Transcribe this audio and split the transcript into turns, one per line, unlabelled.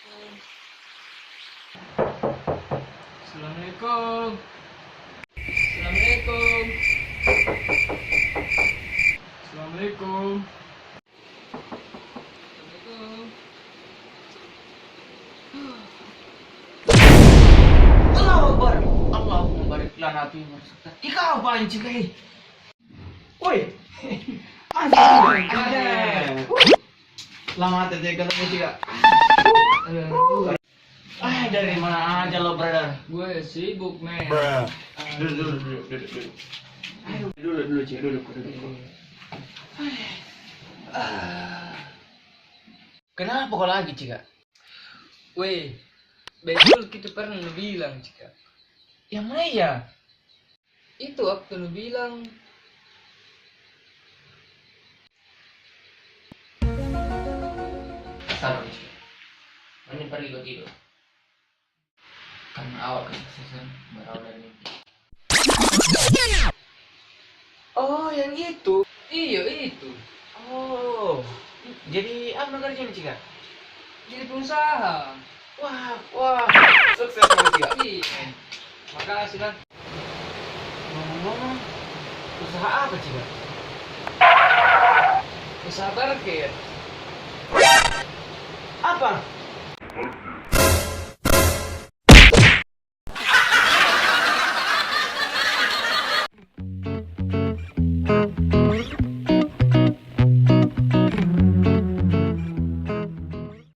Assalamualaikum. Assalamualaikum. Assalamualaikum.
Allahu Akbar. Allahumma barik lana fi ma razaqtana. Ikaw ba yung chikay? Uy. Selamat ya ketemu juga. Dari mana aja lo, brother?
Gue sibuk, men.
Duduk. Dulu, Cik, duduk. Kenapa kau lagi, Cika?
Weh, betul kita pernah lu bilang, Cika.
Yang mana ya?
Itu waktu lu bilang
Sabar, Cika. Ini pergi gue tidur. Karena awal kesuksesan berawal dari mimpi. Oh, yang itu?
iya itu.
Oh, jadi apa kerjanya, Cika?
Jadi pengusaha.
Wah, sukses kamu, Cika.
Iya. Makasih lah.
Ngomong-ngomong, usaha apa, Cika?
Usaha parkir.
Apa?